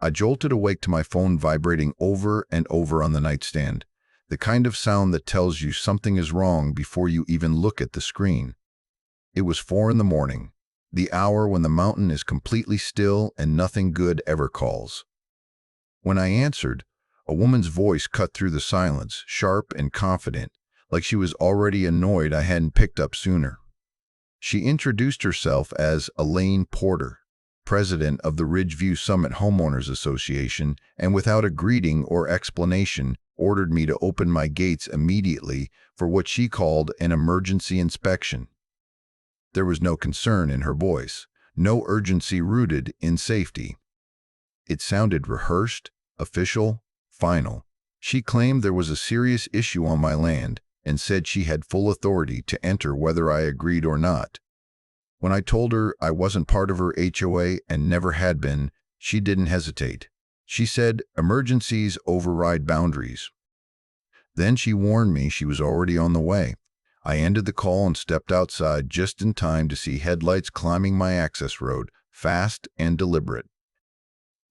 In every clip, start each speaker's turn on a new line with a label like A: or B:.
A: I jolted awake to my phone vibrating over and over on the nightstand, the kind of sound that tells you something is wrong before you even look at the screen. It was 4 in the morning, the hour when the mountain is completely still and nothing good ever calls. When I answered, a woman's voice cut through the silence, sharp and confident, like she was already annoyed I hadn't picked up sooner. She introduced herself as Elaine Porter, president of the Ridgeview Summit Homeowners Association, and without a greeting or explanation, ordered me to open my gates immediately for what she called an emergency inspection. There was no concern in her voice, no urgency rooted in safety. It sounded rehearsed, official, final. She claimed there was a serious issue on my land and said she had full authority to enter whether I agreed or not. When I told her I wasn't part of her HOA and never had been, she didn't hesitate. She said emergencies override boundaries. Then she warned me she was already on the way. I ended the call and stepped outside just in time to see headlights climbing my access road, fast and deliberate.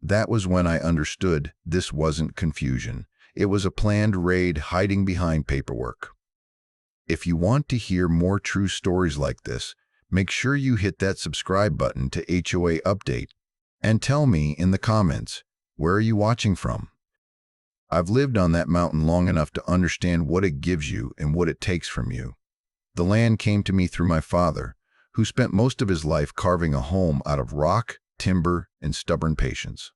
A: That was when I understood this wasn't confusion. It was a planned raid hiding behind paperwork. If you want to hear more true stories like this, make sure you hit that subscribe button to HOA Update and tell me in the comments, where are you watching from? I've lived on that mountain long enough to understand what it gives you and what it takes from you. The land came to me through my father, who spent most of his life carving a home out of rock, timber, and stubborn patience.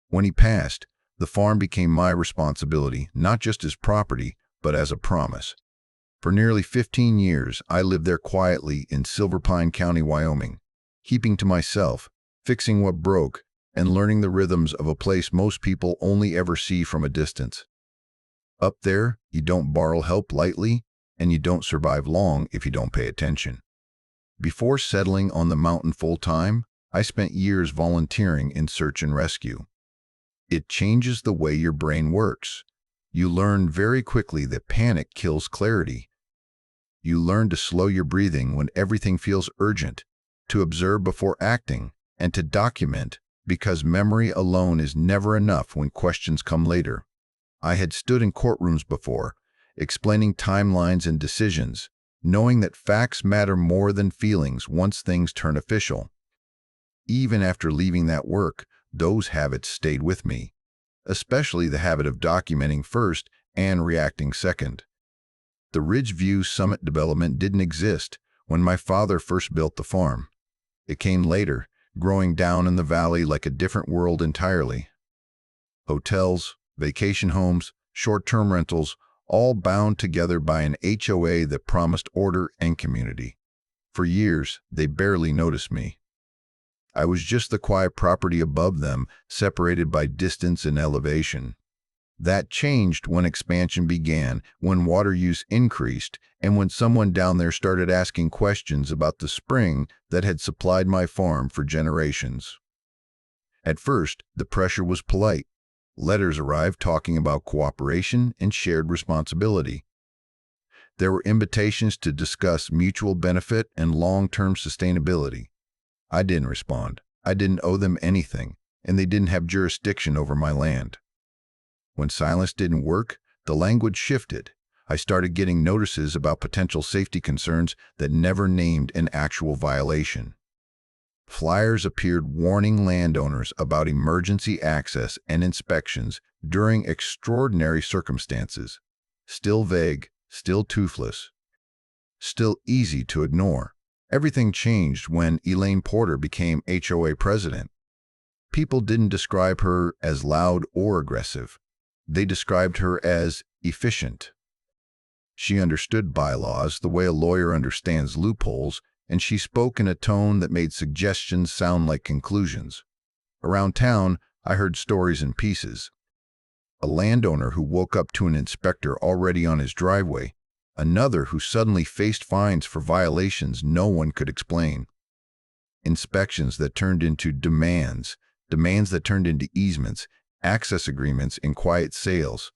A: When he passed, the farm became my responsibility, not just as property, but as a promise. For nearly 15 years, I lived there quietly in Silver Pine County, Wyoming, keeping to myself, fixing what broke, and learning the rhythms of a place most people only ever see from a distance. Up there, you don't borrow help lightly, and you don't survive long if you don't pay attention. Before settling on the mountain full-time, I spent years volunteering in search and rescue. It changes the way your brain works. You learn very quickly that panic kills clarity. You learn to slow your breathing when everything feels urgent, to observe before acting, and to document, because memory alone is never enough when questions come later. I had stood in courtrooms before, explaining timelines and decisions, knowing that facts matter more than feelings once things turn official. Even after leaving that work, those habits stayed with me, especially the habit of documenting first and reacting second. The Ridgeview Summit development didn't exist when my father first built the farm. It came later, growing down in the valley like a different world entirely. Hotels, vacation homes, short-term rentals, all bound together by an HOA that promised order and community. For years, they barely noticed me. I was just the quiet property above them, separated by distance and elevation. That changed when expansion began, when water use increased, and when someone down there started asking questions about the spring that had supplied my farm for generations. At first, the pressure was polite. Letters arrived talking about cooperation and shared responsibility. There were invitations to discuss mutual benefit and long-term sustainability. I didn't respond. I didn't owe them anything, and they didn't have jurisdiction over my land. When silence didn't work, the language shifted. I started getting notices about potential safety concerns that never named an actual violation. Flyers appeared warning landowners about emergency access and inspections during extraordinary circumstances. Still vague, still toothless, still easy to ignore. Everything changed when Elaine Porter became HOA president. People didn't describe her as loud or aggressive. They described her as efficient. She understood bylaws the way a lawyer understands loopholes, and she spoke in a tone that made suggestions sound like conclusions. Around town, I heard stories in pieces. A landowner who woke up to an inspector already on his driveway, another who suddenly faced fines for violations no one could explain. Inspections that turned into demands that turned into easements, access agreements, and quiet sales.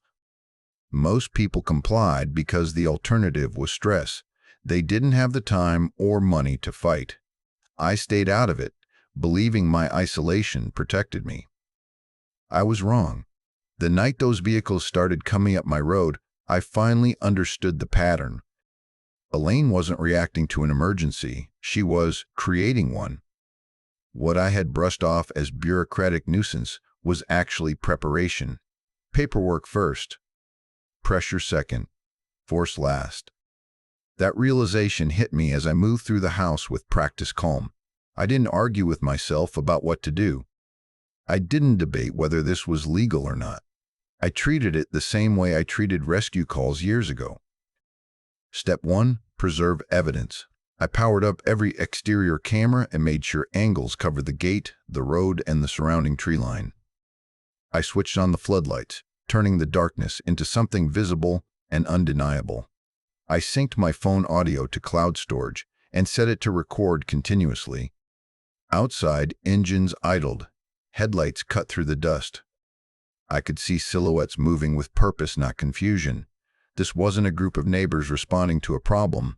A: Most people complied because the alternative was stress. They didn't have the time or money to fight. I stayed out of it, believing my isolation protected me. I was wrong. The night those vehicles started coming up my road, I finally understood the pattern. Elaine wasn't reacting to an emergency. She was creating one. What I had brushed off as bureaucratic nuisance was actually preparation. Paperwork first, pressure second, force last. That realization hit me as I moved through the house with practiced calm. I didn't argue with myself about what to do. I didn't debate whether this was legal or not. I treated it the same way I treated rescue calls years ago. Step 1. Preserve evidence. I powered up every exterior camera and made sure angles covered the gate, the road, and the surrounding tree line. I switched on the floodlights, turning the darkness into something visible and undeniable. I synced my phone audio to cloud storage and set it to record continuously. Outside, engines idled. Headlights cut through the dust. I could see silhouettes moving with purpose, not confusion. This wasn't a group of neighbors responding to a problem.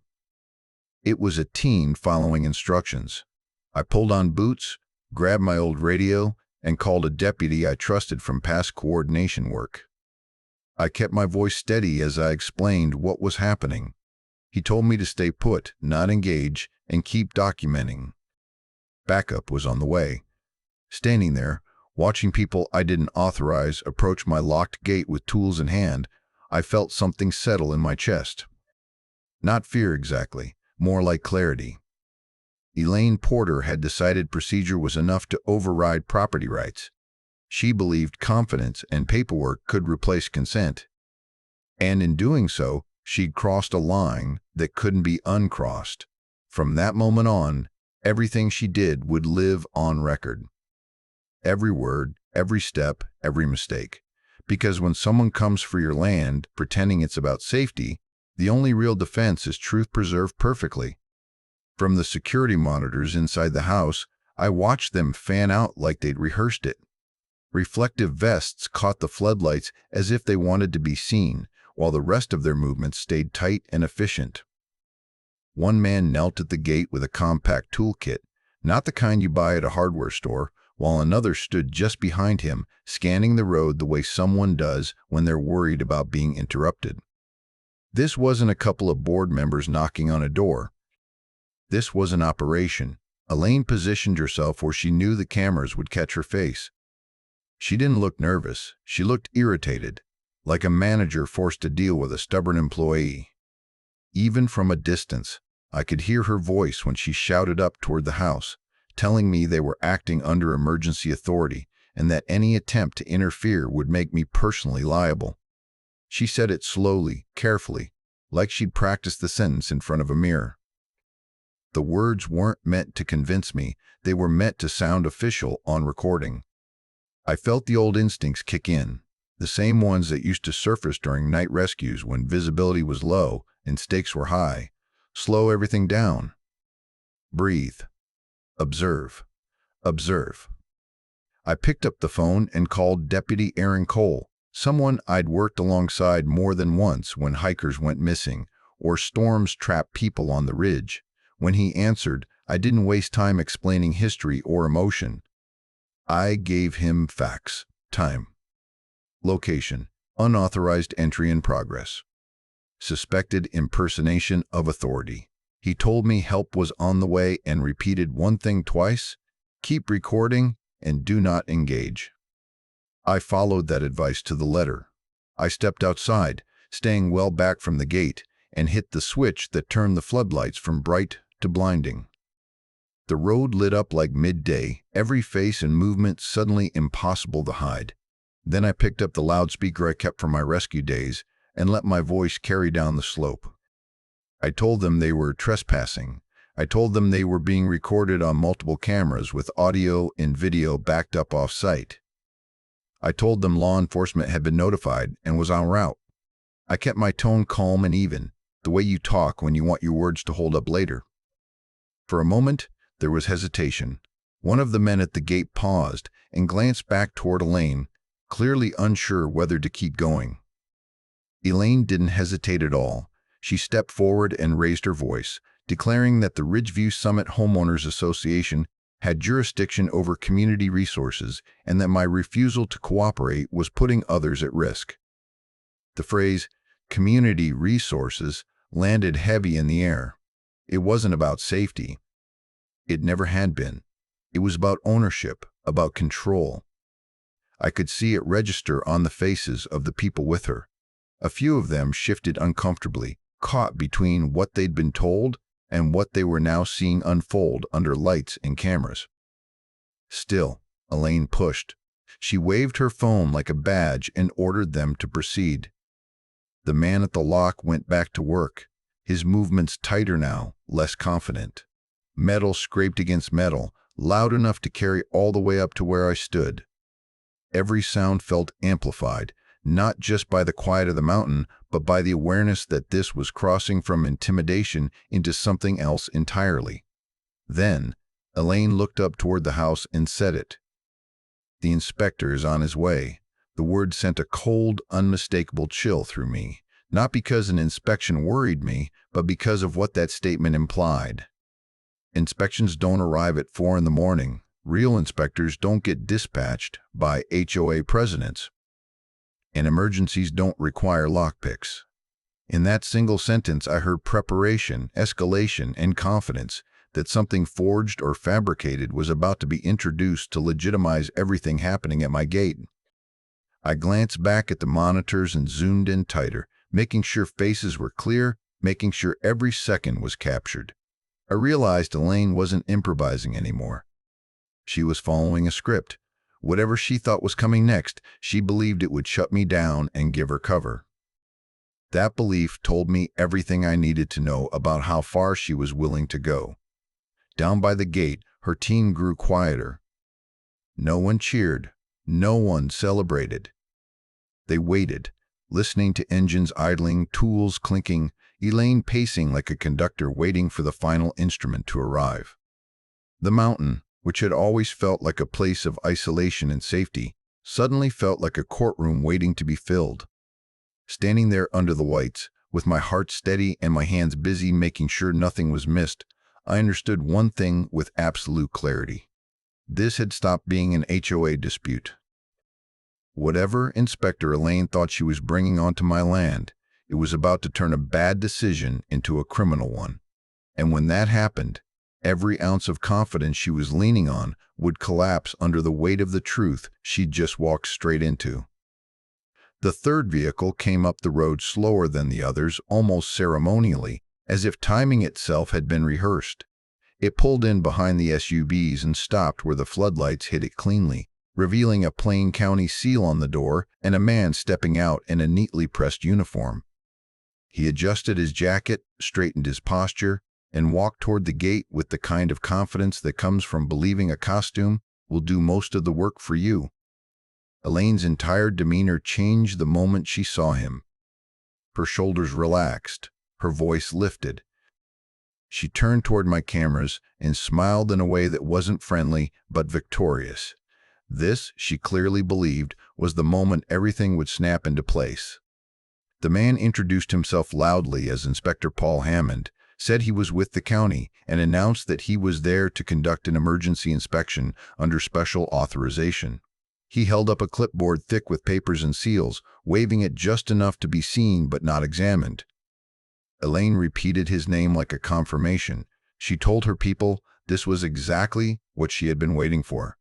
A: It was a team following instructions. I pulled on boots, grabbed my old radio, and called a deputy I trusted from past coordination work. I kept my voice steady as I explained what was happening. He told me to stay put, not engage, and keep documenting. Backup was on the way. Standing there, watching people I didn't authorize approach my locked gate with tools in hand, I felt something settle in my chest. Not fear exactly, more like clarity. Elaine Porter had decided procedure was enough to override property rights. She believed confidence and paperwork could replace consent. And in doing so, she'd crossed a line that couldn't be uncrossed. From that moment on, everything she did would live on record. Every word, every step, every mistake. Because when someone comes for your land, pretending it's about safety, the only real defense is truth preserved perfectly. From the security monitors inside the house, I watched them fan out like they'd rehearsed it. Reflective vests caught the floodlights as if they wanted to be seen, while the rest of their movements stayed tight and efficient. One man knelt at the gate with a compact toolkit, not the kind you buy at a hardware store, while another stood just behind him, scanning the road the way someone does when they're worried about being interrupted. This wasn't a couple of board members knocking on a door. This was an operation. Elaine positioned herself where she knew the cameras would catch her face. She didn't look nervous. She looked irritated, like a manager forced to deal with a stubborn employee. Even from a distance, I could hear her voice when she shouted up toward the house, telling me they were acting under emergency authority and that any attempt to interfere would make me personally liable. She said it slowly, carefully, like she'd practiced the sentence in front of a mirror. The words weren't meant to convince me, they were meant to sound official on recording. I felt the old instincts kick in, the same ones that used to surface during night rescues when visibility was low and stakes were high. Slow everything down. Breathe. Observe. Observe. I picked up the phone and called Deputy Aaron Cole, someone I'd worked alongside more than once when hikers went missing or storms trapped people on the ridge. When he answered, I didn't waste time explaining history or emotion. I gave him facts. Time. Location. Unauthorized entry in progress. Suspected impersonation of authority. He told me help was on the way and repeated one thing twice: keep recording and do not engage. I followed that advice to the letter. I stepped outside, staying well back from the gate, and hit the switch that turned the floodlights from bright to blinding. The road lit up like midday, every face and movement suddenly impossible to hide. Then I picked up the loudspeaker I kept from my rescue days and let my voice carry down the slope. I told them they were trespassing. I told them they were being recorded on multiple cameras with audio and video backed up off-site. I told them law enforcement had been notified and was en route. I kept my tone calm and even, the way you talk when you want your words to hold up later. For a moment, there was hesitation. One of the men at the gate paused and glanced back toward Elaine, clearly unsure whether to keep going. Elaine didn't hesitate at all. She stepped forward and raised her voice, declaring that the Ridgeview Summit Homeowners Association had jurisdiction over community resources, and that my refusal to cooperate was putting others at risk. The phrase, community resources, landed heavy in the air. It wasn't about safety. It never had been. It was about ownership, about control. I could see it register on the faces of the people with her. A few of them shifted uncomfortably, caught between what they'd been told and what they were now seeing unfold under lights and cameras. Still, Elaine pushed. She waved her phone like a badge and ordered them to proceed. The man at the lock went back to work, his movements tighter now, less confident. Metal scraped against metal, loud enough to carry all the way up to where I stood. Every sound felt amplified, not just by the quiet of the mountain, but by the awareness that this was crossing from intimidation into something else entirely. Then, Elaine looked up toward the house and said it. "The inspector is on his way." The word sent a cold, unmistakable chill through me, not because an inspection worried me, but because of what that statement implied. Inspections don't arrive at 4 in the morning. Real inspectors don't get dispatched by HOA presidents. And emergencies don't require lockpicks. In that single sentence, I heard preparation, escalation, and confidence that something forged or fabricated was about to be introduced to legitimize everything happening at my gate. I glanced back at the monitors and zoomed in tighter, making sure faces were clear, making sure every second was captured. I realized Elaine wasn't improvising anymore. She was following a script. Whatever she thought was coming next, she believed it would shut me down and give her cover. That belief told me everything I needed to know about how far she was willing to go. Down by the gate, her team grew quieter. No one cheered. No one celebrated. They waited, listening to engines idling, tools clinking, Elaine pacing like a conductor waiting for the final instrument to arrive. The mountain, which had always felt like a place of isolation and safety, suddenly felt like a courtroom waiting to be filled. Standing there under the lights, with my heart steady and my hands busy making sure nothing was missed, I understood one thing with absolute clarity. This had stopped being an HOA dispute. Whatever Inspector Elaine thought she was bringing onto my land, it was about to turn a bad decision into a criminal one. And when that happened, every ounce of confidence she was leaning on would collapse under the weight of the truth she'd just walked straight into. The third vehicle came up the road slower than the others, almost ceremonially, as if timing itself had been rehearsed. It pulled in behind the SUVs and stopped where the floodlights hit it cleanly, revealing a Plain County seal on the door and a man stepping out in a neatly pressed uniform. He adjusted his jacket, straightened his posture, and walked toward the gate with the kind of confidence that comes from believing a costume will do most of the work for you. Elaine's entire demeanor changed the moment she saw him. Her shoulders relaxed, her voice lifted. She turned toward my cameras and smiled in a way that wasn't friendly but victorious. This, she clearly believed, was the moment everything would snap into place. The man introduced himself loudly as Inspector Paul Hammond, said he was with the county, and announced that he was there to conduct an emergency inspection under special authorization. He held up a clipboard thick with papers and seals, waving it just enough to be seen but not examined. Elaine repeated his name like a confirmation. She told her people this was exactly what she had been waiting for.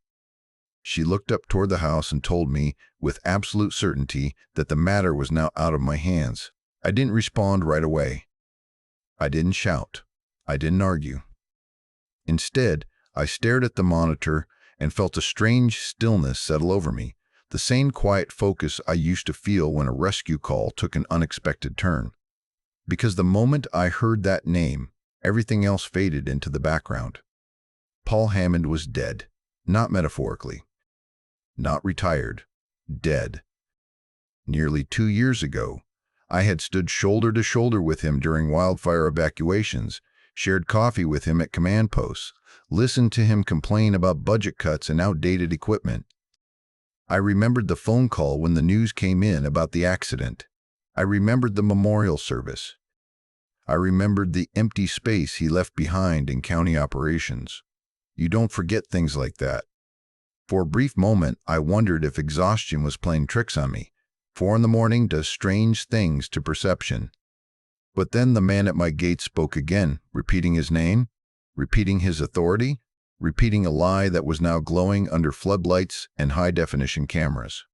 A: She looked up toward the house and told me, with absolute certainty, that the matter was now out of my hands. I didn't respond right away. I didn't shout. I didn't argue. Instead, I stared at the monitor and felt a strange stillness settle over me, the same quiet focus I used to feel when a rescue call took an unexpected turn. Because the moment I heard that name, everything else faded into the background. Paul Hammond was dead, not metaphorically. Not retired, dead. Nearly 2 years ago, I had stood shoulder to shoulder with him during wildfire evacuations, shared coffee with him at command posts, listened to him complain about budget cuts and outdated equipment. I remembered the phone call when the news came in about the accident. I remembered the memorial service. I remembered the empty space he left behind in county operations. You don't forget things like that. For a brief moment, I wondered if exhaustion was playing tricks on me. 4 in the morning does strange things to perception. But then the man at my gate spoke again, repeating his name, repeating his authority, repeating a lie that was now glowing under floodlights and high-definition cameras.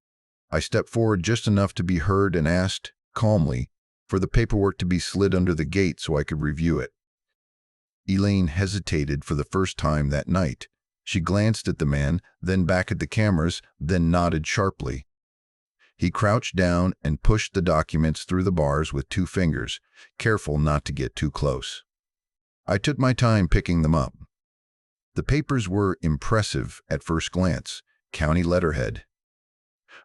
A: I stepped forward just enough to be heard and asked, calmly, for the paperwork to be slid under the gate so I could review it. Elaine hesitated for the first time that night. She glanced at the man, then back at the cameras, then nodded sharply. He crouched down and pushed the documents through the bars with 2 fingers, careful not to get too close. I took my time picking them up. The papers were impressive at first glance. County letterhead,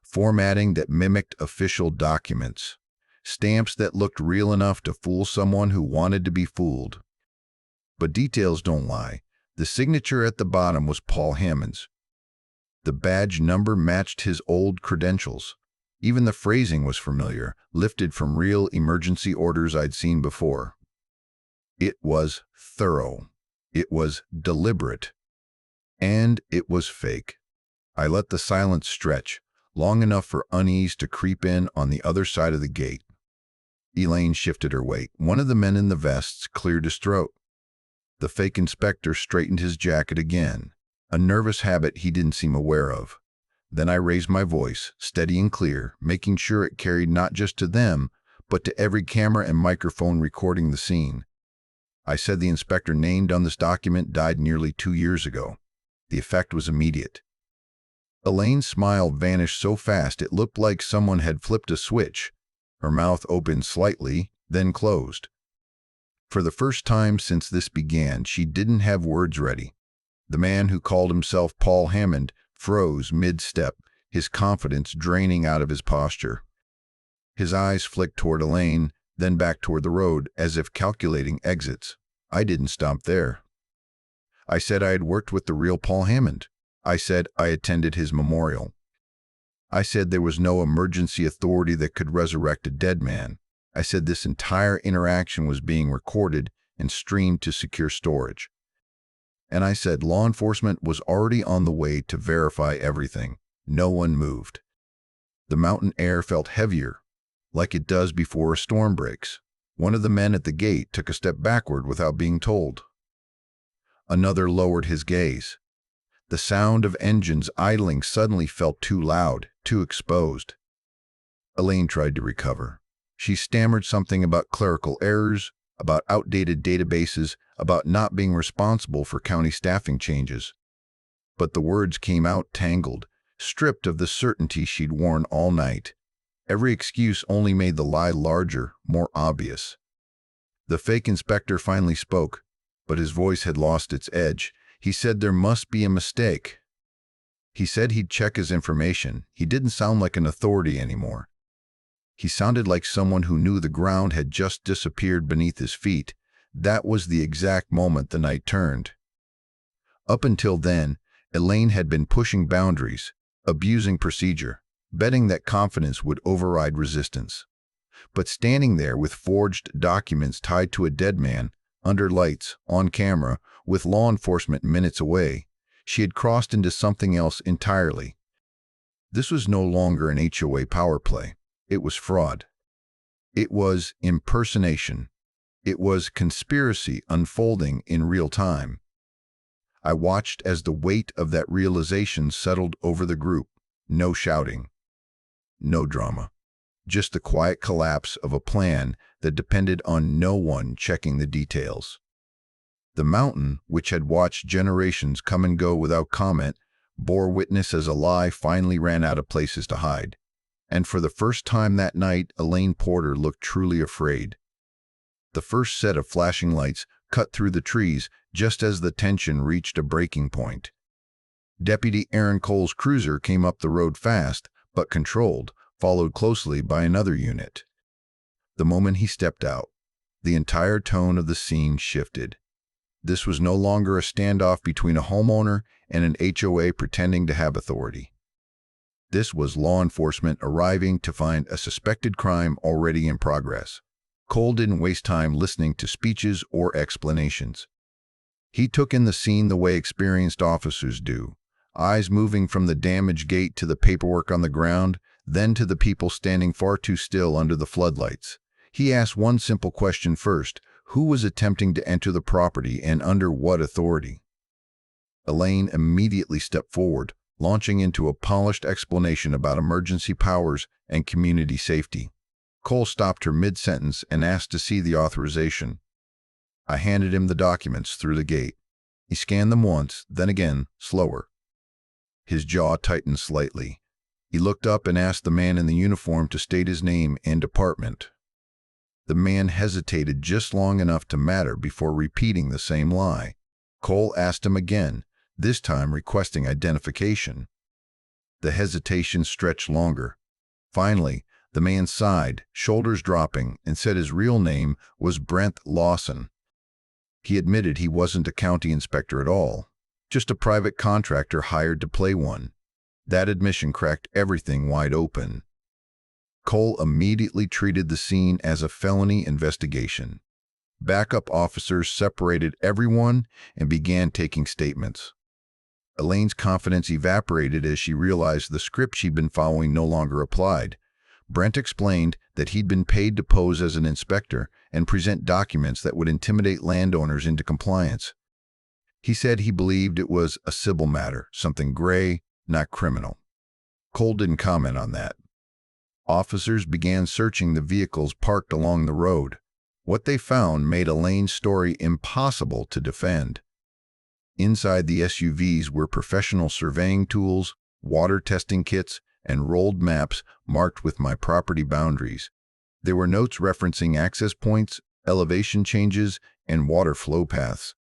A: formatting that mimicked official documents, stamps that looked real enough to fool someone who wanted to be fooled. But details don't lie. The signature at the bottom was Paul Hammond's. The badge number matched his old credentials. Even the phrasing was familiar, lifted from real emergency orders I'd seen before. It was thorough. It was deliberate. And it was fake. I let the silence stretch, long enough for unease to creep in on the other side of the gate. Elaine shifted her weight. One of the men in the vests cleared his throat. The fake inspector straightened his jacket again, a nervous habit he didn't seem aware of. Then I raised my voice, steady and clear, making sure it carried not just to them, but to every camera and microphone recording the scene. I said the inspector named on this document died nearly 2 years ago. The effect was immediate. Elaine's smile vanished so fast it looked like someone had flipped a switch. Her mouth opened slightly, then closed. For the first time since this began, she didn't have words ready. The man who called himself Paul Hammond froze mid-step, his confidence draining out of his posture. His eyes flicked toward Elaine, then back toward the road, as if calculating exits. I didn't stop there. I said I had worked with the real Paul Hammond. I said I attended his memorial. I said there was no emergency authority that could resurrect a dead man. I said this entire interaction was being recorded and streamed to secure storage. And I said law enforcement was already on the way to verify everything. No one moved. The mountain air felt heavier, like it does before a storm breaks. One of the men at the gate took a step backward without being told. Another lowered his gaze. The sound of engines idling suddenly felt too loud, too exposed. Elaine tried to recover. She stammered something about clerical errors, about outdated databases, about not being responsible for county staffing changes. But the words came out tangled, stripped of the certainty she'd worn all night. Every excuse only made the lie larger, more obvious. The fake inspector finally spoke, but his voice had lost its edge. He said there must be a mistake. He said he'd check his information. He didn't sound like an authority anymore. He sounded like someone who knew the ground had just disappeared beneath his feet. That was the exact moment the night turned. Up until then, Elaine had been pushing boundaries, abusing procedure, betting that confidence would override resistance. But standing there with forged documents tied to a dead man, under lights, on camera, with law enforcement minutes away, she had crossed into something else entirely. This was no longer an HOA power play. It was fraud. It was impersonation. It was conspiracy unfolding in real time. I watched as the weight of that realization settled over the group. No shouting. No drama. Just the quiet collapse of a plan that depended on no one checking the details. The mountain, which had watched generations come and go without comment, bore witness as a lie finally ran out of places to hide. And for the first time that night, Elaine Porter looked truly afraid. The first set of flashing lights cut through the trees just as the tension reached a breaking point. Deputy Aaron Cole's cruiser came up the road fast, but controlled, followed closely by another unit. The moment he stepped out, the entire tone of the scene shifted. This was no longer a standoff between a homeowner and an HOA pretending to have authority. This was law enforcement arriving to find a suspected crime already in progress. Cole didn't waste time listening to speeches or explanations. He took in the scene the way experienced officers do, eyes moving from the damaged gate to the paperwork on the ground, then to the people standing far too still under the floodlights. He asked one simple question first: who was attempting to enter the property and under what authority? Elaine immediately stepped forward, launching into a polished explanation about emergency powers and community safety. Cole stopped her mid-sentence and asked to see the authorization. I handed him the documents through the gate. He scanned them once, then again, slower. His jaw tightened slightly. He looked up and asked the man in the uniform to state his name and department. The man hesitated just long enough to matter before repeating the same lie. Cole asked him again, this time requesting identification. The hesitation stretched longer. Finally, the man sighed, shoulders dropping, and said his real name was Brent Lawson. He admitted he wasn't a county inspector at all, just a private contractor hired to play one. That admission cracked everything wide open. Cole immediately treated the scene as a felony investigation. Backup officers separated everyone and began taking statements. Elaine's confidence evaporated as she realized the script she'd been following no longer applied. Brent explained that he'd been paid to pose as an inspector and present documents that would intimidate landowners into compliance. He said he believed it was a civil matter, something gray, not criminal. Cole didn't comment on that. Officers began searching the vehicles parked along the road. What they found made Elaine's story impossible to defend. Inside the SUVs were professional surveying tools, water testing kits, and rolled maps marked with my property boundaries. There were notes referencing access points, elevation changes, and water flow paths.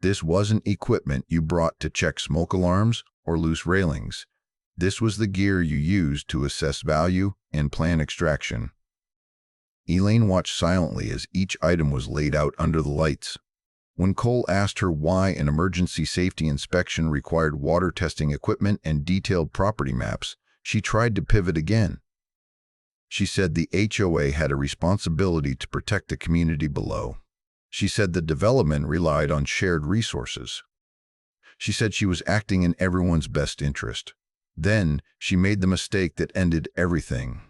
A: This wasn't equipment you brought to check smoke alarms or loose railings. This was the gear you used to assess value and plan extraction. Elaine watched silently as each item was laid out under the lights. When Cole asked her why an emergency safety inspection required water testing equipment and detailed property maps, she tried to pivot again. She said the HOA had a responsibility to protect the community below. She said the development relied on shared resources. She said she was acting in everyone's best interest. Then she made the mistake that ended everything.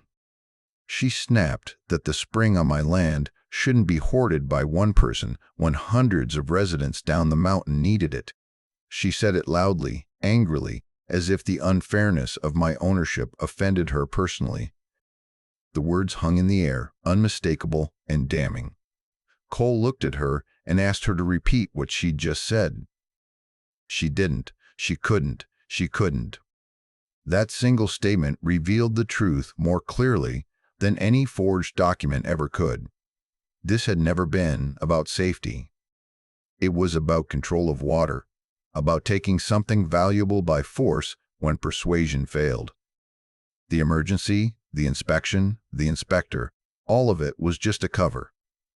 A: She snapped that the spring on my land shouldn't be hoarded by one person when hundreds of residents down the mountain needed it. She said it loudly, angrily, as if the unfairness of my ownership offended her personally. The words hung in the air, unmistakable and damning. Cole looked at her and asked her to repeat what she'd just said. She didn't. She couldn't. She couldn't. That single statement revealed the truth more clearly than any forged document ever could. This had never been about safety. It was about control of water, about taking something valuable by force when persuasion failed. The emergency, the inspection, the inspector, all of it was just a cover.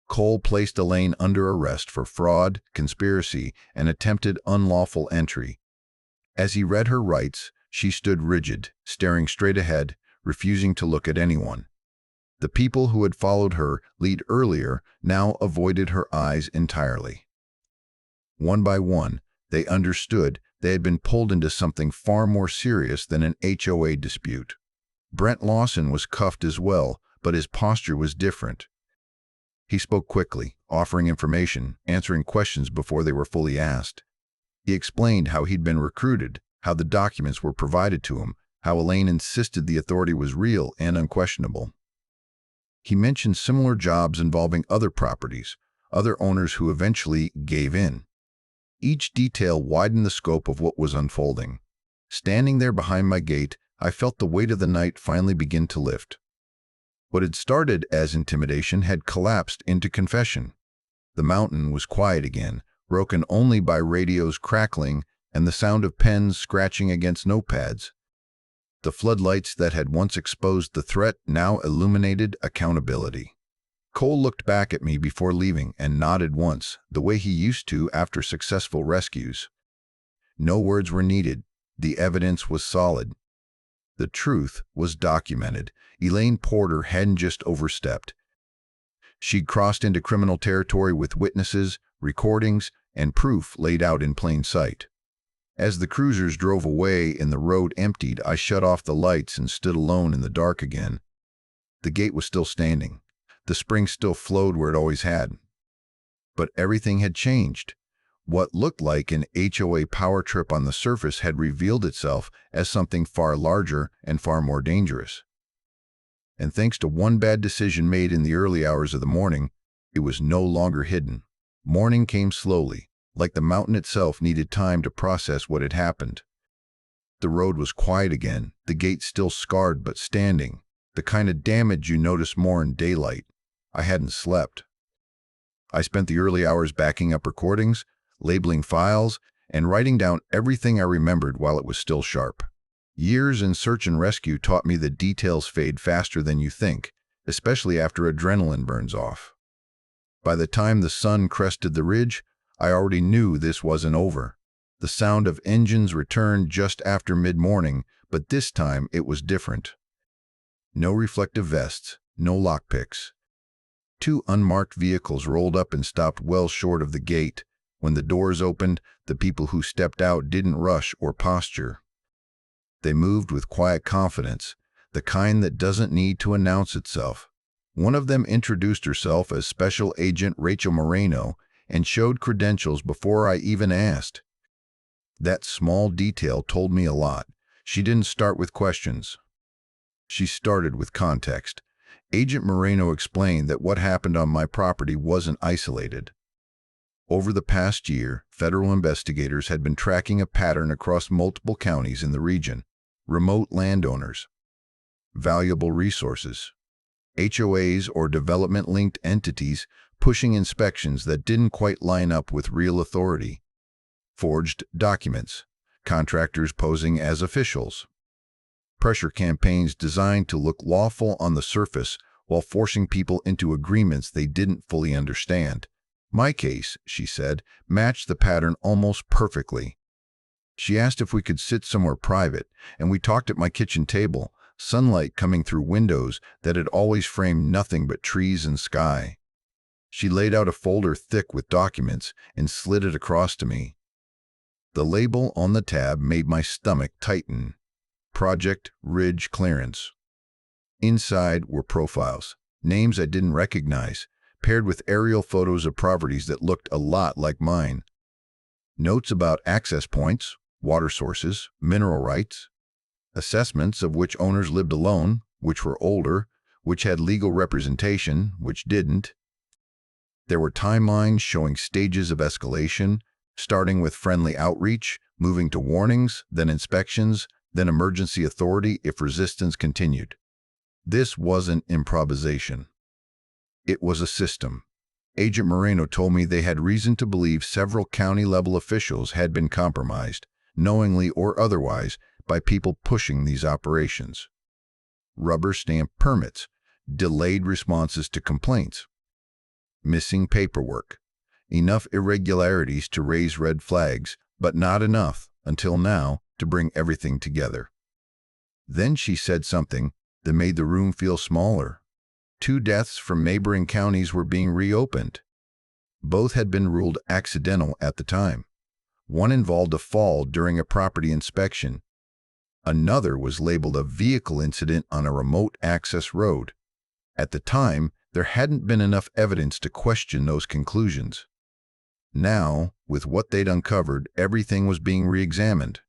A: Cole placed Elaine under arrest for fraud, conspiracy, and attempted unlawful entry. As he read her rights, she stood rigid, staring straight ahead, refusing to look at anyone. The people who had followed her lead earlier now avoided her eyes entirely. One by one, they understood they had been pulled into something far more serious than an HOA dispute. Brent Lawson was cuffed as well, but his posture was different. He spoke quickly, offering information, answering questions before they were fully asked. He explained how he'd been recruited, how the documents were provided to him, how Elaine insisted the authority was real and unquestionable. He mentioned similar jobs involving other properties, other owners who eventually gave in. Each detail widened the scope of what was unfolding. Standing there behind my gate, I felt the weight of the night finally begin to lift. What had started as intimidation had collapsed into confession. The mountain was quiet again, broken only by radios crackling and the sound of pens scratching against notepads. The floodlights that had once exposed the threat now illuminated accountability. Cole looked back at me before leaving and nodded once, the way he used to after successful rescues. No words were needed. The evidence was solid. The truth was documented. Elaine Porter hadn't just overstepped. She'd crossed into criminal territory with witnesses, recordings, and proof laid out in plain sight. As the cruisers drove away and the road emptied, I shut off the lights and stood alone in the dark again. The gate was still standing. The spring still flowed where it always had. But everything had changed. What looked like an HOA power trip on the surface had revealed itself as something far larger and far more dangerous. And thanks to one bad decision made in the early hours of the morning, it was no longer hidden. Morning came slowly, like the mountain itself needed time to process what had happened. The road was quiet again, the gate still scarred but standing, the kind of damage you notice more in daylight. I hadn't slept. I spent the early hours backing up recordings, labeling files, and writing down everything I remembered while it was still sharp. Years in search and rescue taught me that details fade faster than you think, especially after adrenaline burns off. By the time the sun crested the ridge, I already knew this wasn't over. The sound of engines returned just after mid-morning, but this time it was different. No reflective vests, no lockpicks. 2 unmarked vehicles rolled up and stopped well short of the gate. When the doors opened, the people who stepped out didn't rush or posture. They moved with quiet confidence, the kind that doesn't need to announce itself. One of them introduced herself as Special Agent Rachel Moreno and showed credentials before I even asked. That small detail told me a lot. She didn't start with questions. She started with context. Agent Moreno explained that what happened on my property wasn't isolated. Over the past year, federal investigators had been tracking a pattern across multiple counties in the region. Remote landowners, valuable resources, HOAs or development-linked entities pushing inspections that didn't quite line up with real authority, forged documents, contractors posing as officials, pressure campaigns designed to look lawful on the surface while forcing people into agreements they didn't fully understand. My case, she said, matched the pattern almost perfectly. She asked if we could sit somewhere private, and we talked at my kitchen table, sunlight coming through windows that had always framed nothing but trees and sky. She laid out a folder thick with documents and slid it across to me. The label on the tab made my stomach tighten. Project Ridge Clearance. Inside were profiles, names I didn't recognize, paired with aerial photos of properties that looked a lot like mine. Notes about access points, water sources, mineral rights, assessments of which owners lived alone, which were older, which had legal representation, which didn't. There were timelines showing stages of escalation, starting with friendly outreach, moving to warnings, then inspections, then emergency authority if resistance continued. This wasn't improvisation. It was a system. Agent Moreno told me they had reason to believe several county-level officials had been compromised, knowingly or otherwise, by people pushing these operations. Rubber-stamped permits, delayed responses to complaints, missing paperwork, enough irregularities to raise red flags, but not enough, until now, to bring everything together. Then she said something that made the room feel smaller. 2 deaths from neighboring counties were being reopened. Both had been ruled accidental at the time. One involved a fall during a property inspection. Another was labeled a vehicle incident on a remote access road. At the time, there hadn't been enough evidence to question those conclusions. Now, with what they'd uncovered, everything was being re-examined.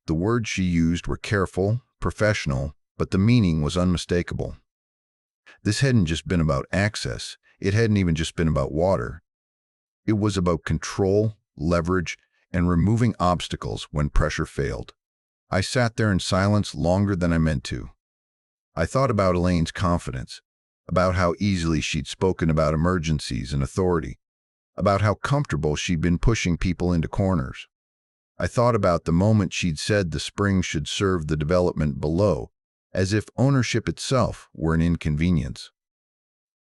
A: The words she used were careful, professional, but the meaning was unmistakable. This hadn't just been about access. It hadn't even just been about water. It was about control, leverage, and removing obstacles when pressure failed. I sat there in silence longer than I meant to. I thought about Elaine's confidence, about how easily she'd spoken about emergencies and authority, about how comfortable she'd been pushing people into corners. I thought about the moment she'd said the spring should serve the development below, as if ownership itself were an inconvenience.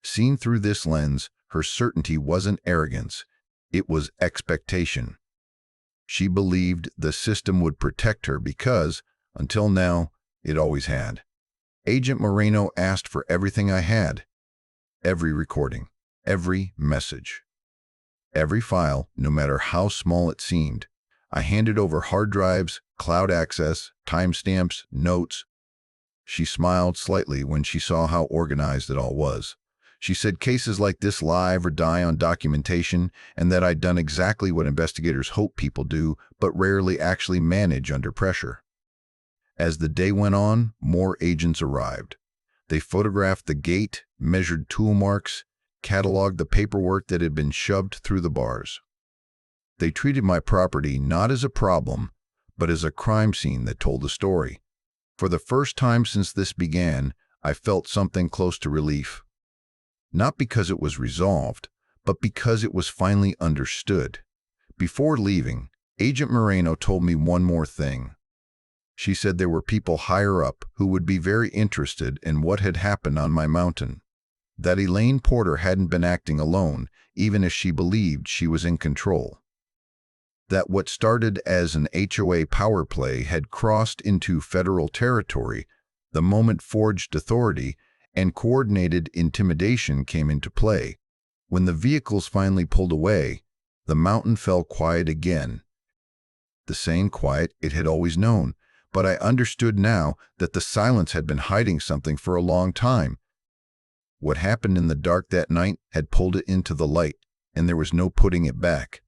A: Seen through this lens, her certainty wasn't arrogance, it was expectation. She believed the system would protect her because, until now, it always had. Agent Moreno asked for everything I had. Every recording, every message, Every file, no matter how small it seemed. I handed over hard drives, cloud access, timestamps, notes. She smiled slightly when she saw how organized it all was. She said cases like this live or die on documentation, and that I'd done exactly what investigators hope people do, but rarely actually manage under pressure. As the day went on, more agents arrived. They photographed the gate, measured tool marks, cataloged the paperwork that had been shoved through the bars. They treated my property not as a problem, but as a crime scene that told a story. For the first time since this began, I felt something close to relief. Not because it was resolved, but because it was finally understood. Before leaving, Agent Moreno told me one more thing. She said there were people higher up who would be very interested in what had happened on my mountain. That Elaine Porter hadn't been acting alone, even as she believed she was in control. That what started as an HOA power play had crossed into federal territory the moment forged authority and coordinated intimidation came into play. When the vehicles finally pulled away, the mountain fell quiet again. The same quiet it had always known, but I understood now that the silence had been hiding something for a long time. What happened in the dark that night had pulled it into the light, and there was no putting it back.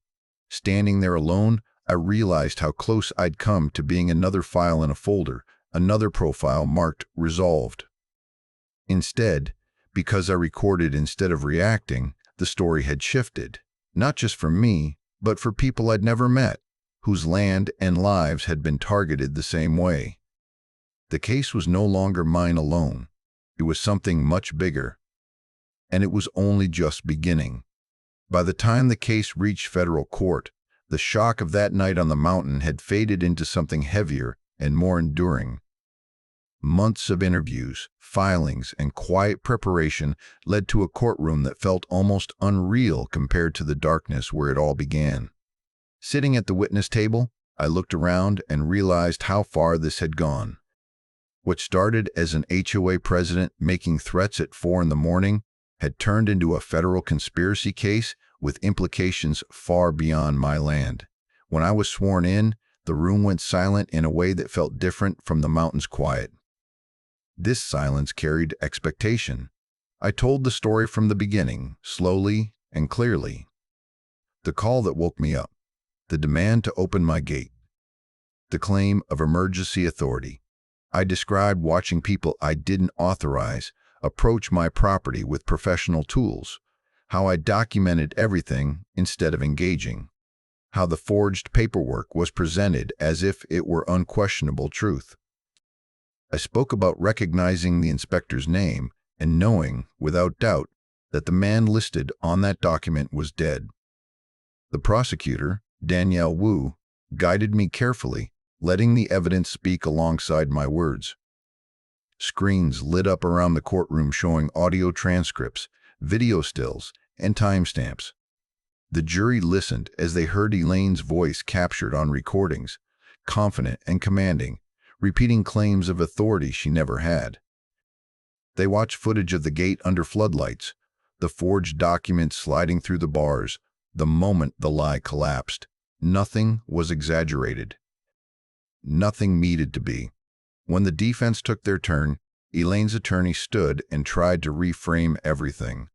A: Standing there alone, I realized how close I'd come to being another file in a folder, another profile marked resolved. Instead, because I recorded instead of reacting, the story had shifted, not just for me, but for people I'd never met, whose land and lives had been targeted the same way. The case was no longer mine alone. It was something much bigger, and it was only just beginning. By the time the case reached federal court, the shock of that night on the mountain had faded into something heavier and more enduring. Months of interviews, filings, and quiet preparation led to a courtroom that felt almost unreal compared to the darkness where it all began. Sitting at the witness table, I looked around and realized how far this had gone. What started as an HOA president making threats at 4 in the morning had turned into a federal conspiracy case with implications far beyond my land. When I was sworn in, the room went silent in a way that felt different from the mountain's quiet. This silence carried expectation. I told the story from the beginning, slowly and clearly. The call that woke me up, the demand to open my gate, the claim of emergency authority. I described watching people I didn't authorize approach my property with professional tools, how I documented everything instead of engaging, how the forged paperwork was presented as if it were unquestionable truth. I spoke about recognizing the inspector's name and knowing, without doubt, that the man listed on that document was dead. The prosecutor, Danielle Wu, guided me carefully, letting the evidence speak alongside my words. Screens lit up around the courtroom showing audio transcripts, video stills, and timestamps. The jury listened as they heard Elaine's voice captured on recordings, confident and commanding, repeating claims of authority she never had. They watched footage of the gate under floodlights, the forged documents sliding through the bars, the moment the lie collapsed. Nothing was exaggerated. Nothing needed to be. When the defense took their turn, Elaine's attorney stood and tried to reframe everything.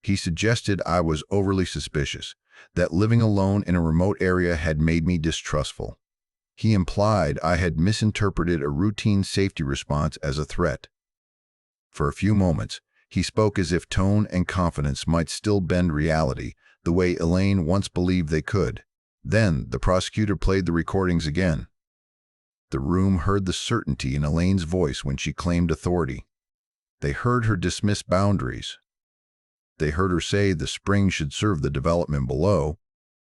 A: He suggested I was overly suspicious, that living alone in a remote area had made me distrustful. He implied I had misinterpreted a routine safety response as a threat. For a few moments, he spoke as if tone and confidence might still bend reality, the way Elaine once believed they could. Then the prosecutor played the recordings again. The room heard the certainty in Elaine's voice when she claimed authority. They heard her dismiss boundaries. They heard her say the spring should serve the development below.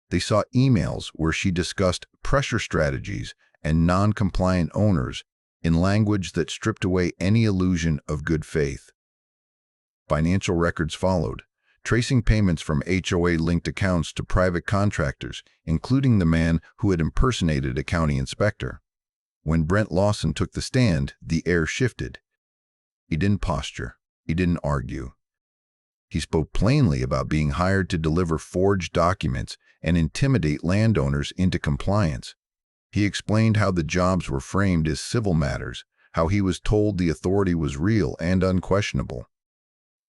A: They saw emails where she discussed pressure strategies and non-compliant owners in language that stripped away any illusion of good faith. Financial records followed, tracing payments from HOA-linked accounts to private contractors, including the man who had impersonated a county inspector. When Brent Lawson took the stand, the air shifted. He didn't posture. He didn't argue. He spoke plainly about being hired to deliver forged documents and intimidate landowners into compliance. He explained how the jobs were framed as civil matters, how he was told the authority was real and unquestionable.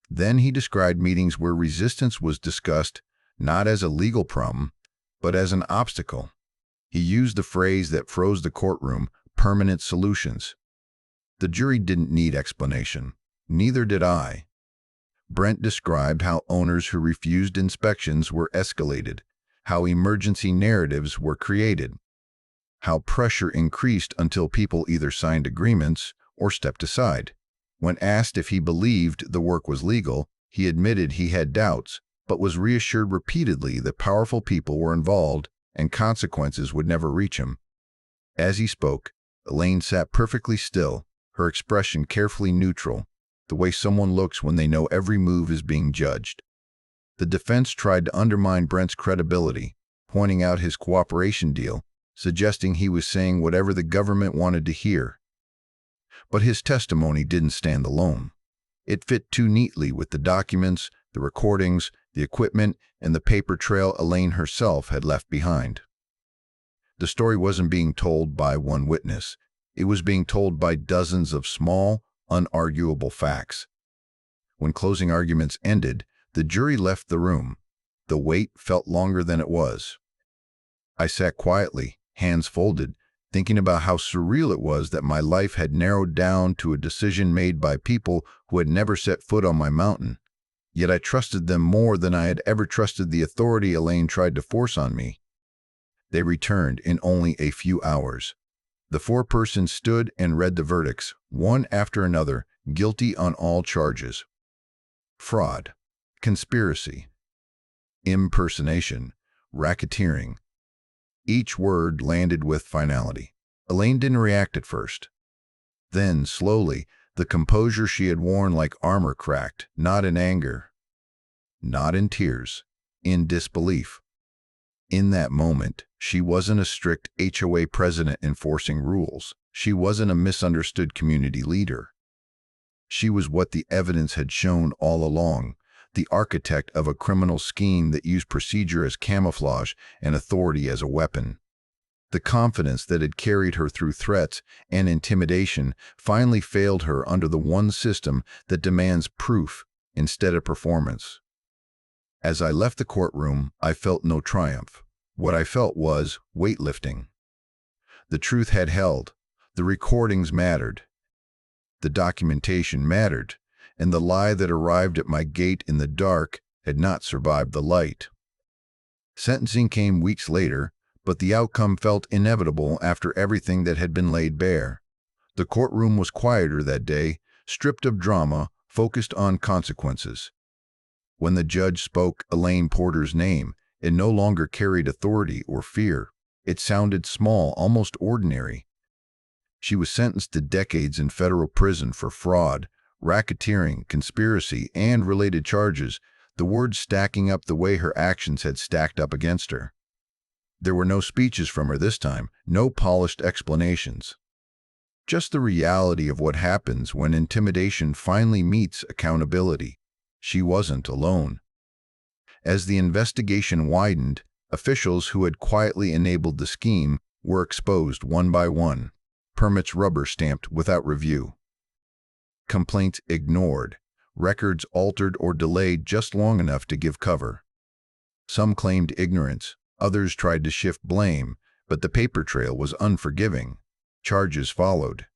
A: Then he described meetings where resistance was discussed not as a legal problem, but as an obstacle. He used the phrase that froze the courtroom, permanent solutions. The jury didn't need explanation. Neither did I. Brent described how owners who refused inspections were escalated, how emergency narratives were created, how pressure increased until people either signed agreements or stepped aside. When asked if he believed the work was legal, he admitted he had doubts, but was reassured repeatedly that powerful people were involved and consequences would never reach him. As he spoke, Elaine sat perfectly still, her expression carefully neutral, the way someone looks when they know every move is being judged. The defense tried to undermine Brent's credibility, pointing out his cooperation deal, suggesting he was saying whatever the government wanted to hear. But his testimony didn't stand alone. It fit too neatly with the documents, the recordings, the equipment, and the paper trail Elaine herself had left behind. The story wasn't being told by one witness. It was being told by dozens of small, unarguable facts. When closing arguments ended, the jury left the room. The wait felt longer than it was. I sat quietly, hands folded, thinking about how surreal it was that my life had narrowed down to a decision made by people who had never set foot on my mountain. Yet I trusted them more than I had ever trusted the authority Elaine tried to force on me. They returned in only a few hours. The four persons stood and read the verdicts, one after another, guilty on all charges: fraud, conspiracy, impersonation, racketeering. Each word landed with finality. Elaine didn't react at first. Then, slowly, the composure she had worn like armor cracked, not in anger, not in tears, in disbelief. In that moment, she wasn't a strict HOA president enforcing rules. She wasn't a misunderstood community leader. She was what the evidence had shown all along, the architect of a criminal scheme that used procedure as camouflage and authority as a weapon. The confidence that had carried her through threats and intimidation finally failed her under the one system that demands proof instead of performance. As I left the courtroom, I felt no triumph. What I felt was weightlifting. The truth had held. The recordings mattered. The documentation mattered, and the lie that arrived at my gate in the dark had not survived the light. Sentencing came weeks later, but the outcome felt inevitable after everything that had been laid bare. The courtroom was quieter that day, stripped of drama, focused on consequences. When the judge spoke Elaine Porter's name, it no longer carried authority or fear. It sounded small, almost ordinary. She was sentenced to decades in federal prison for fraud, racketeering, conspiracy, and related charges, the words stacking up the way her actions had stacked up against her. There were no speeches from her this time, no polished explanations. Just the reality of what happens when intimidation finally meets accountability. She wasn't alone. As the investigation widened, officials who had quietly enabled the scheme were exposed one by one, permits rubber-stamped without review. Complaints ignored, records altered or delayed just long enough to give cover. Some claimed ignorance, others tried to shift blame, but the paper trail was unforgiving. Charges followed.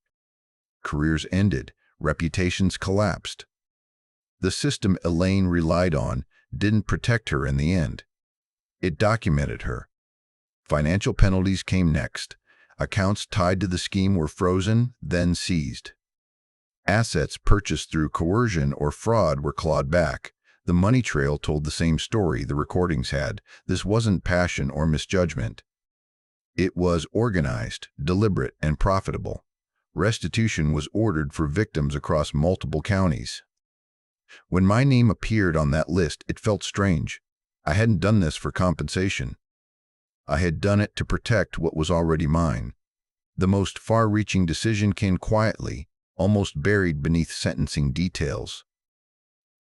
A: Careers ended, reputations collapsed. The system Elaine relied on didn't protect her in the end. It documented her. Financial penalties came next. Accounts tied to the scheme were frozen, then seized. Assets purchased through coercion or fraud were clawed back. The money trail told the same story the recordings had. This wasn't passion or misjudgment. It was organized, deliberate, and profitable. Restitution was ordered for victims across multiple counties. When my name appeared on that list, it felt strange. I hadn't done this for compensation. I had done it to protect what was already mine. The most far-reaching decision came quietly, almost buried beneath sentencing details.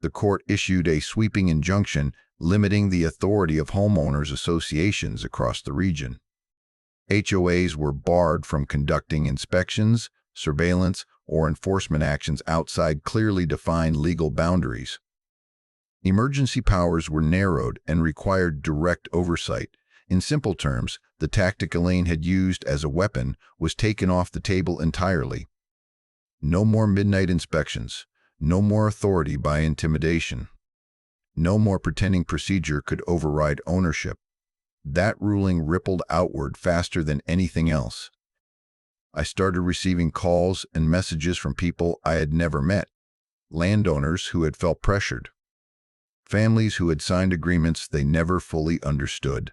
A: The court issued a sweeping injunction limiting the authority of homeowners associations across the region. HOAs were barred from conducting inspections, surveillance, or enforcement actions outside clearly defined legal boundaries. Emergency powers were narrowed and required direct oversight. In simple terms, the tactic Elaine had used as a weapon was taken off the table entirely. No more midnight inspections, no more authority by intimidation. No more pretending procedure could override ownership. That ruling rippled outward faster than anything else. I started receiving calls and messages from people I had never met, landowners who had felt pressured, families who had signed agreements they never fully understood,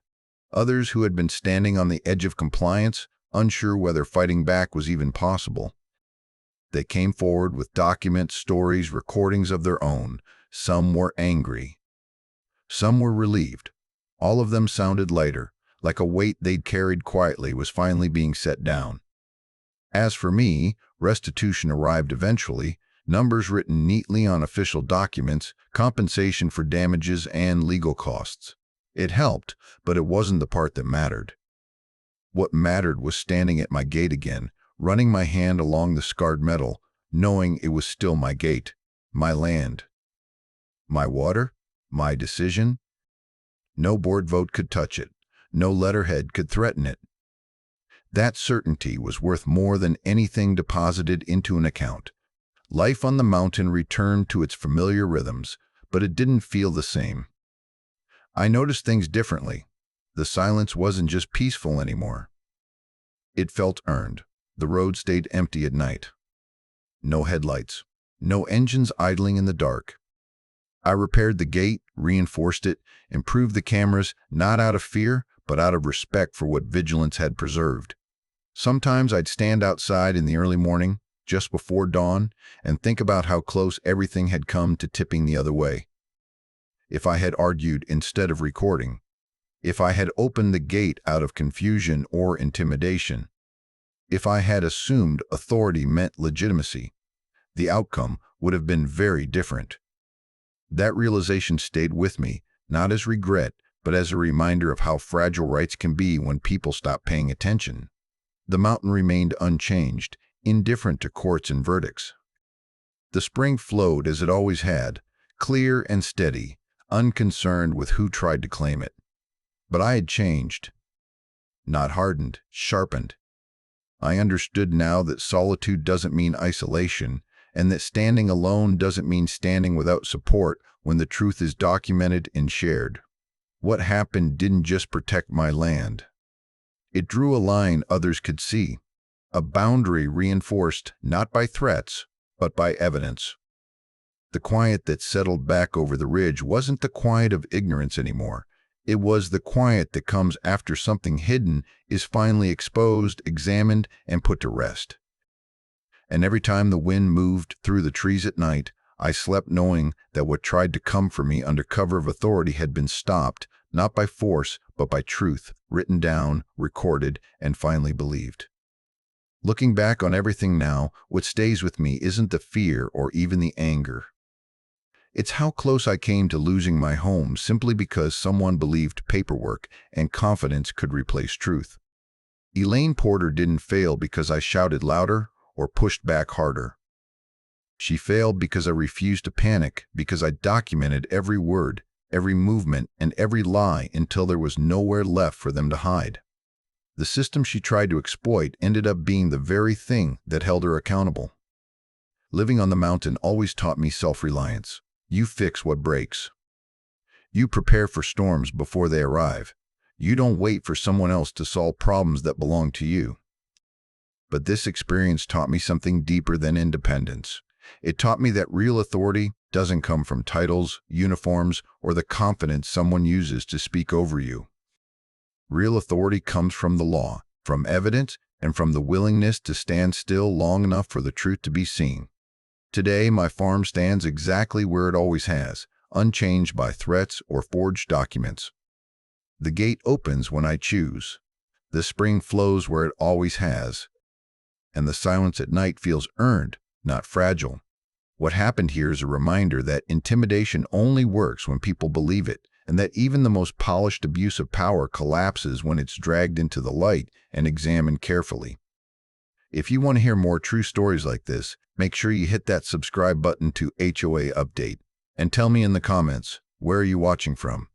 A: others who had been standing on the edge of compliance, unsure whether fighting back was even possible. They came forward with documents, stories, recordings of their own. Some were angry. Some were relieved. All of them sounded lighter, like a weight they'd carried quietly was finally being set down. As for me, restitution arrived eventually, numbers written neatly on official documents, compensation for damages and legal costs. It helped, but it wasn't the part that mattered. What mattered was standing at my gate again, running my hand along the scarred metal, knowing it was still my gate, my land. My water, my decision. No board vote could touch it. No letterhead could threaten it. That certainty was worth more than anything deposited into an account. Life on the mountain returned to its familiar rhythms, but it didn't feel the same. I noticed things differently. The silence wasn't just peaceful anymore. It felt earned. The road stayed empty at night. No headlights. No engines idling in the dark. I repaired the gate, reinforced it, improved the cameras, not out of fear, but out of respect for what vigilance had preserved. Sometimes I'd stand outside in the early morning, just before dawn, and think about how close everything had come to tipping the other way. If I had argued instead of recording, if I had opened the gate out of confusion or intimidation, if I had assumed authority meant legitimacy, the outcome would have been very different. That realization stayed with me, not as regret, but as a reminder of how fragile rights can be when people stop paying attention. The mountain remained unchanged, indifferent to courts and verdicts. The spring flowed as it always had, clear and steady, unconcerned with who tried to claim it. But I had changed. Not hardened, sharpened. I understood now that solitude doesn't mean isolation, and that standing alone doesn't mean standing without support when the truth is documented and shared. What happened didn't just protect my land. It drew a line others could see, a boundary reinforced not by threats, but by evidence. The quiet that settled back over the ridge wasn't the quiet of ignorance anymore. It was the quiet that comes after something hidden is finally exposed, examined, and put to rest. And every time the wind moved through the trees at night, I slept knowing that what tried to come for me under cover of authority had been stopped, not by force, but by truth, written down, recorded, and finally believed. Looking back on everything now, what stays with me isn't the fear or even the anger. It's how close I came to losing my home simply because someone believed paperwork and confidence could replace truth. Elaine Porter didn't fail because I shouted louder or pushed back harder. She failed because I refused to panic, because I documented every word, every movement, and every lie until there was nowhere left for them to hide. The system she tried to exploit ended up being the very thing that held her accountable. Living on the mountain always taught me self-reliance. You fix what breaks. You prepare for storms before they arrive. You don't wait for someone else to solve problems that belong to you. But this experience taught me something deeper than independence. It taught me that real authority doesn't come from titles, uniforms, or the confidence someone uses to speak over you. Real authority comes from the law, from evidence, and from the willingness to stand still long enough for the truth to be seen. Today, my farm stands exactly where it always has, unchanged by threats or forged documents. The gate opens when I choose. The spring flows where it always has. And the silence at night feels earned, not fragile. What happened here is a reminder that intimidation only works when people believe it, and that even the most polished abuse of power collapses when it's dragged into the light and examined carefully. If you want to hear more true stories like this, make sure you hit that subscribe button to HOA Update. And tell me in the comments, where are you watching from?